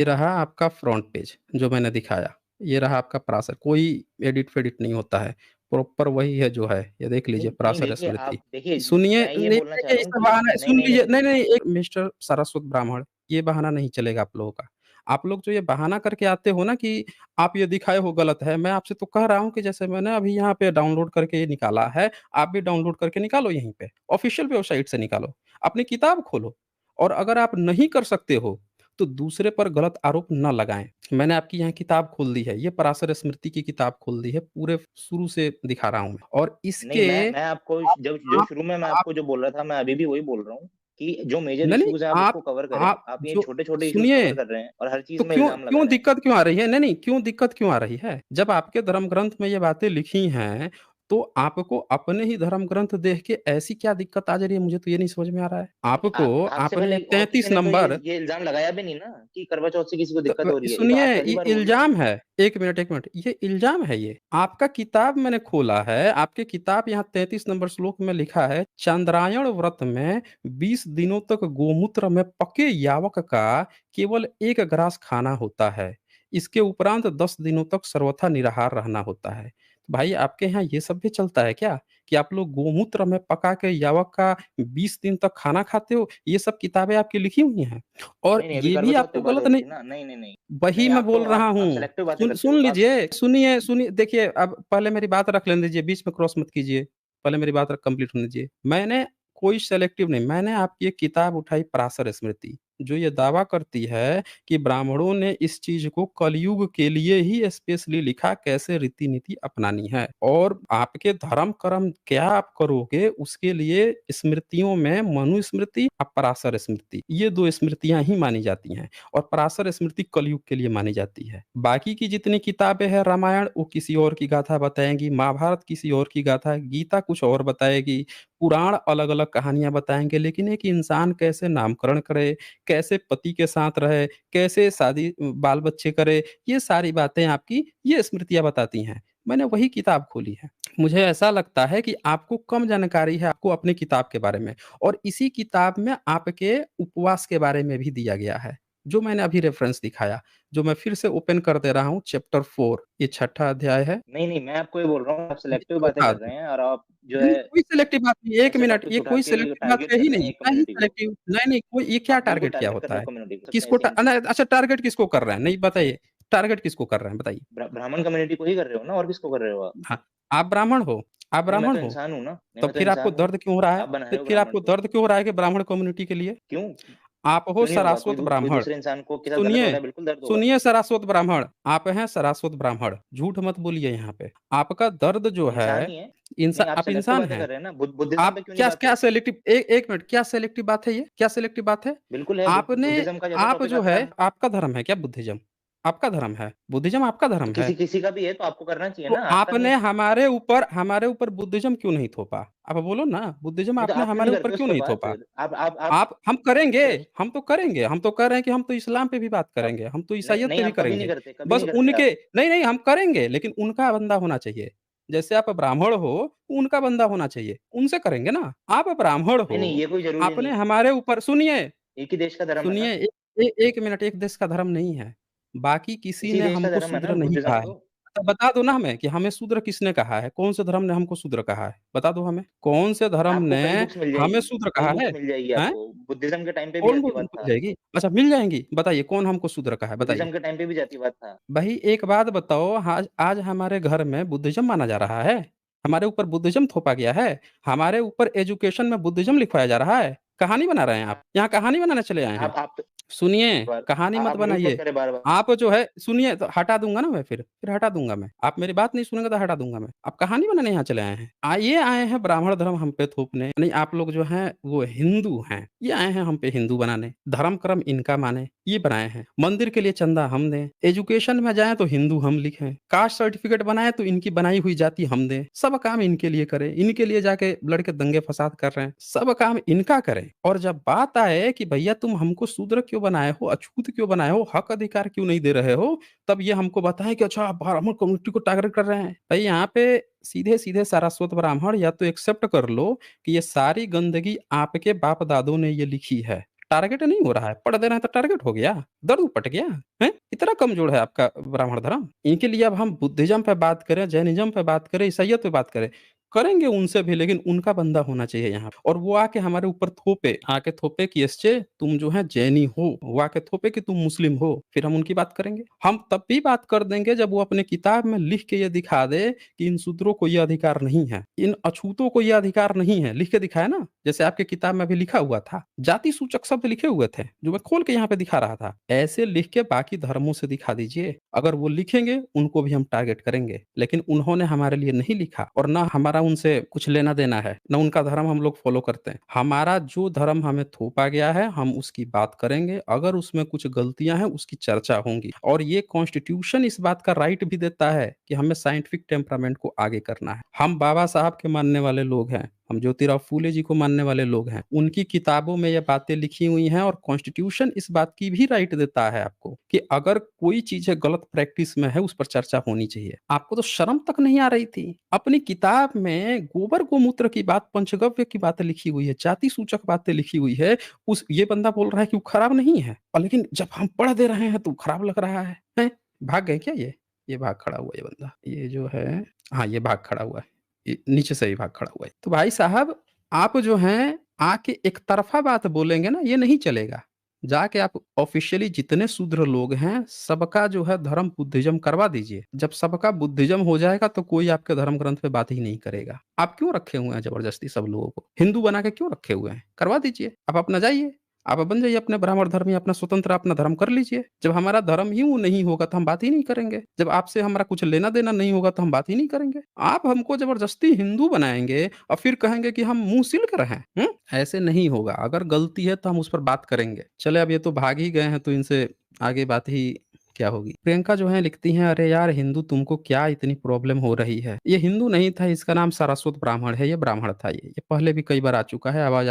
ये रहा आपका फ्रंट पेज जो मैंने दिखाया। ये रहा आपका पराशर, कोई एडिट-फेडिट नहीं होता है। प्रॉपर वही है जो है। ये देख लीजिए नहीं नहीं पराशर देखिए, स्मृति। आप देखिए, सुनिए मैं ये नहीं बोलना चाह देखिए रहा हूँ इसका कि बहाना नहीं, सुन नहीं, लीजिए नहीं। नहीं, नहीं एक मिस्टर सारस्वत ब्राह्मण, ये बहाना नहीं चलेगा आप लोगों का। आप लोग जो ये बहाना करके आते हो ना कि आप ये दिखाए हो गलत है, मैं आपसे तो कह रहा हूँ कि जैसे मैंने अभी यहाँ पे डाउनलोड करके ये निकाला है, आप भी डाउनलोड करके निकालो यहीं पे। ऑफ़िशियल वेबसाइट से निकालो। अपनी किताब खोलो और अगर आप नहीं कर सकते हो, तो दूसरे पर गलत आरोप ना लगाएँ। मैंने आपकी यहाँ किताब खोल दी है, ये पराशर स्मृति की किताब खोल दी है, पूरे शुरू से दिखा रहा हूँ मैं और नहीं, इसके मैं आपको आप जब जो आप शुरू में मैं आप आपको जो बोल रहा था, मैं अभी भी वही बोल रहा हूँ कि जो मेजर नहीं, नहीं, इश्यूज़ हैं आप उसको कवर करें। आप आप ये जो छोटे-छोटे इश्यूज़ सुनिए कवर कर रहे हैं और हर तो चीज़ में क्यों इल्ज़ाम लगा क्यों रहे हैं। दिक्कत क्यों आ रही है? नहीं, नहीं, क्यों दिक्कत क्यों आ रही है? जब आपके धर्म ग्रंथ में ये बातें लिखी हैं, तो आपको अपने ही धर्म ग्रंथ देख के ऐसी क्या दिक्कत आ जा रही है, मुझे तो ये नहीं समझ में आ रहा है। नहीं, आपको आप आपसे आपने पहले और किसी 33 ने तो नंबर ये इल्ज़ाम लगाया भी नहीं ना कि करवा चौथ से किसी को तो दिक्कत हो रही है। ये तो सुनिए आप पहली ये बार बोल रहे हैं। इल्ज़ाम है। 1 मिनट, ये इल्ज़ाम है ये। आपका किताब मैंने खोला है, आपकी किताब यहाँ 33 नंबर श्लोक में लिखा है, चांद्रायण व्रत में 20 दिनों तक गोमूत्र में पके यावक का केवल 1 ग्रास खाना होता है। इसके उपरांत 10 दिनों तक सर्वथा निराहार रहना होता है। भाई आपके यहाँ ये सब भी चलता है क्या? कि आप लोग गोमूत्र में पका के यावक का 20 दिन तक खाना खाते हो? ये सब किताबें आपकी लिखी हुई हैं। और नहीं, नहीं, अभी ये करवा भी चौथ पे आपको बात हो गलत रही नहीं थी ना। नहीं, नहीं, नहीं। वही नहीं, मैं बोल रहा आप हूँ। सेलेक्टिव बातें सुन करते सुन हो। आप लीजिए, सुनिए देखिए अब पहले मेरी बात रख लेने दीजिए, बीच में क्रॉस मत कीजिए। पहले मेरी बात कंप्लीट होने दीजिए। मैंने कोई सेलेक्टिव नहीं, मैंने आपकी एक किताब उठाई पराशर स्मृति, जो ये दावा करती है कि ब्राह्मणों ने इस चीज़ को कलयुग के लिए ही स्पेशली लिखा कैसे रीति-नीति अपनानी है और आपके धर्म कर्म क्या आप करोगे उसके लिए स्मृतियों में मनुस्मृति और पराशर स्मृति, ये 2 स्मृतियाँ ही मानी जाती हैं। और पराशर स्मृति कलयुग के लिए मानी जाती है। बाकी की जितनी किताबें हैं रामायण वो किसी और की गाथा बताएँगी, महाभारत किसी और की गाथा, गीता कुछ और बताएगी, पुराण अलग-अलग कहानियाँ बताएँगे, लेकिन एक इंसान कैसे नामकरण करे, कैसे पति के साथ रहे, कैसे शादी बाल-बच्चे करे, ये सारी बातें आपकी ये स्मृतियाँ बताती हैं। मैंने वही किताब खोली है। मुझे ऐसा लगता है कि आपको कम जानकारी है आपको अपनी किताब के बारे में और इसी किताब में आपके उपवास के बारे में भी दिया गया है। जो मैंने अभी रेफ़रेंस दिखाया, जो मैं फिर से ओपन कर दे रहा हूँ चैप्टर 4 ये छठा अध्याय है। नहीं, नहीं, मैं आपको ये बोल रहा हूँ, आप सेलेक्टिव इसको बातें उठा कर दो। रहे हैं और आप जो नहीं, है कोई सेलेक्टिव बात नहीं है, 1 ऐसे मिनट टॉपिक्स ये उठा कोई के सेलेक्टिव बात टारगेट है कर ही रहे हैं नहीं। एक क्या ही कम्युनिटी को। सेलेक्टिव नहीं, नहीं कोई ये क्या आप बिल्कुल टारगेट किया टारगेट कर होता रहे है? हैं कम्युनिटी को, सबसे किसको ऐसी नहीं। अच्छा टारगेट किसको कर रहे हैं? नहीं बताइए, टारगेट किसको कर रहे हैं बताइए? ब्राह्मण कम्युनिटी को ही कर रहे हो ना, और किसको कर रहे हो आप? हाँ, आप ब्राह्मण हो आप नहीं, मैं ब्राह्मण तो हो, इंसान हूँ ना। नहीं, तो मैं तो फिर आपको इंसान हूँ। दर्द क्यों हो रहा है? आप बना रहे फिर हो फिर ब्राह्मण आपको को। दर्द क्यों हो रहा है कि ब्राह्मण कम्युनिटी के लिए? क्यों? आप हो क्यों नहीं होगा? सारस्वत कोई ब्राह्मण। दूसरे इंसान को के साथ गलत हो रहा सुनिए, है, बिल्कुल दर्द होगा। सुनिए सारस्वत ब्राह्मण, आप हैं सारस्वत ब्राह्मण, झूठ मत बोलिए यहाँ पे। आपका दर्द जो इंसान है ही है। इंसा नहीं, आप आप सेलेक्टिव इंसान बातें हैं। कर रहे हैं ना। बुद्धिज़्म पे आप क्यों नहीं क्या बात क्या करी? सेलेक्टिव ए 1 मिनट क्या सेलेक्टिव बात है ये? क्या सेलेक्टिव बात है? बिल्कुल है। आपने बुद्धिज़्म का जैसा आप टॉपिक जो आता है है, आपका धर्म है क्या बुद्धिज़्म? आपका धर्म है। बुद्धिज़्म आपका धर्म है। किसी किसी का भी है तो आपको करना चाहिए तो ना, आपका नहीं आपने है। हमारे ऊपर बुद्धिज़्म क्यों नहीं थोपा? आप बोलो ना, बुद्धिज़्म नहीं, तो आपने आप क्यों हमारे नहीं ऊपर करते उस क्यों पे नहीं बात? थोपा? आप आप हम करेंगे, सिर्फ हम तो करेंगे, हम तो कह रहे हैं कि हम तो इस्लाम पे भी बात कब? करेंगे, हम तो नहीं, ईसाइयत नहीं, पे भी आप कभी नहीं करेंगे। करते, कभी बस नहीं करते उनके आप। नहीं, नहीं हम करेंगे लेकिन उनका बंदा होना चाहिए। जैसे आप ब्राह्मण हो, उनका बंदा होना चाहिए, उनसे करेंगे ना। आप ब्राह्मण नहीं, नहीं, हो, ये कोई ज़रूरी आपने नहीं है। हमारे ऊपर सुनिए, एक ही देश का धर्म है ना। सुनिए 1 मिनट, एक देश का धर्म नहीं है। बाकी किसी इसी ने देश का हमको धर्म है ना शूद्र नहीं कहा बुद्धिज़्म है। तो। अच्छा बता दो ना हमें कि हमें शूद्र किसने कहा है? कौन से धर्म ने हमको शूद्र कहा है? बता दो हमें। कौन से धर्म आपको ने कई बुक्स मिल हमें जाएगी, शूद्र कई कहा बुक्स है? मिल जाएगी हैं? आपको। बुद्धिज़्म के टाइम पे भी कौन ऐसी बु बात मिल था। जाएगी? अच्छा मिल जाएँगी? बताइए कौन हमको शूद्र कहा है? बताइए। बुद्धिज़्म के टाइम पे भी जातिवाद था। भई एक बात बताओ आज आज हमारे घर में बुद्धिज़्म माना जा रहा है? हमारे ऊपर बुद्धिज़्म थोपा गया है? हमारे ऊपर एजुकेशन में बुद्धिज़्म लिखवाया जा रहा है? कहानी बना रहे हैं आप? यहाँ कहानी बनाने चले आए हैं? आप सुनिए, बार कहानी मत आप म्यूट मत बनाइए। करें बार-बार। आप जो है सुनिए तो हटा दूँगा ना मैं फिर हटा दूँगा मैं। आप मेरी बात नहीं सुनेंगे तो हटा दूँगा मैं। आप कहानी बनाने यहाँ चले आए हैं। ये आए हैं ब्राह्मण धर्म हम पे थोपने, यानी आप लोग जो हैं वो हिंदू हैं। ये आए हैं हम पे हिंदू बनाने, धर्म कर्म इनका माने, ये बनाए हैं। मंदिर के लिए चंदा हम दें, एजुकेशन में जाएँ तो हिंदू हम लिखें, कास्ट सर्टिफिकेट बनाएँ तो इनकी बनाई हुई जाति हम दें। सब काम इनके लिए करें, इनके लिए जाके लड़के दंगे फसाद कर रहे हैं, सब काम इनका करें। और जब बात आए कि भैया तुम हमको शूद्र क्यों बनाए हो, अछूत क्यों बनाए हो, हक अधिकार क्यों नहीं दे रहे हो, तब ये हमको बताएँ कि अच्छा आप ब्राह्मण कम्युनिटी को टारगेट कर रहे हैं। भई यहाँ पे सीधे-सीधे सारस्वत ब्राह्मण या तो एक्सेप्ट कर लो कि ये सारी गंदगी आपके बाप-दादों ने ये लिखी है। टारगेट नहीं हो रहा है, पढ़ दे रहे हैं तो टारगेट हो गया, दर्द उपट गया, हैं? इतना कमज़ोर है आपका ब्राह्मण धर्म। इनके लिए अब हम बुद्धिज़्म पे बात करें, जैनिज़्म पे बात करें, ईसाइयत पे बात करें, करेंगे उनसे भी लेकिन उनका बंदा होना चाहिए यहाँ और वो आके हमारे ऊपर आके थोपे कि एसचे तुम जो है जैनी हो, वो आके थोपे कि तुम मुस्लिम हो, फिर हम उनकी बात करेंगे। हम तब भी बात कर देंगे जब वो अपने किताब में लिख के ये दिखा दे कि इन शूद्रों को ये अधिकार नहीं है, इन अछूतों को ये अधिकार नहीं है, लिख के दिखाए ना, जैसे आपके किताब में भी लिखा हुआ था। जाति सूचक शब्द लिखे हुए थे, जो मैं खोल के यहाँ पे दिखा रहा था। ऐसे लिख के बाकी धर्मों से दिखा दीजिए। अगर वो लिखेंगे, उनको भी हम टारगेट करेंगे। लेकिन उन्होंने हमारे लिए नहीं लिखा और ना हमारा उनसे कुछ लेना-देना है, ना उनका धर्म हम लोग फॉलो करते हैं। हमारा जो धर्म हमें थोपा गया है, हम उसकी बात करेंगे। अगर उसमें कुछ गलतियाँ हैं, उसकी चर्चा होंगी और ये कॉन्स्टिट्यूशन इस बात का राइट भी देता है कि हमें साइंटिफिक टेम्परामेंट को आगे करना है। हम बाबा साहब के मानने वाले लोग हैं, हम ज्योतिराव फूले जी को मानने वाले लोग हैं। उनकी किताबों में ये बातें लिखी हुई हैं और कॉन्स्टिट्यूशन इस बात की भी राइट देता है आपको कि अगर कोई चीज़ें गलत प्रैक्टिस में है, उस पर चर्चा होनी चाहिए। आपको तो शर्म तक नहीं आ रही थी। अपनी किताब में गोबर गोमूत्र की बात, पंचगव्य की बातें लिखी हुई है, जाति सूचक बातें लिखी हुई है। उस ये बंदा बोल रहा है कि वो खराब नहीं है और लेकिन जब हम पढ़ दे रहे हैं तो खराब लग रहा है। हैं? भाग गए क्या ये? ये भाग खड़ा हुआ है ये बंदा। ये जो है हाँ, ये भाग खड़ा हुआ है। नीचे से ही भाग खड़ा हुआ है। तो भाई साहब आप जो हैं आके एक तरफ़ा बात बोलेंगे ना ये नहीं चलेगा। जाके आप ऑफ़िशियली जितने शूद्र लोग हैं सबका जो है धर्म बुद्धिज़्म करवा दीजिए। जब सबका बुद्धिज़्म हो जाएगा तो कोई आपके धर्म ग्रंथ पे बात ही नहीं करेगा। आप क्यों रखे हुए हैं ज़बरदस्ती सब लोगों को? हिंदू बना के क्यों रखे हुए हैं? करवा दीजिए। आप अपना जाइए। आप बन जाइए अपने ब्राह्मण धर्मी, अपना स्वतंत्र अपना धर्म कर लीजिए। जब हमारा धर्म ही वो नहीं होगा तो हम बात ही नहीं करेंगे। जब आपसे हमारा कुछ लेना-देना नहीं होगा तो हम बात ही नहीं करेंगे। आप हमको ज़बरदस्ती हिंदू बनाएँगे और फिर कहेंगे कि हम मुँह सिल कर हैं। हुँ? ऐसे नहीं होगा। अगर गलती है तो हम उस पर बात करेंगे। चलें अब ये तो भाग ही गए हैं तो इनसे आगे बात ही क्या होगी? प्रियंका जो हैं लिखती हैं, "अरे यार हिंदू तुमको क्या इतनी प्रॉब्लम हो रही है? ये हिंदू नहीं था, इसका नाम सारस्वत ब्राह्मण है, ये ब्राह्मण था ये। ये पहले भी कई बार आ चुका है, आवाज़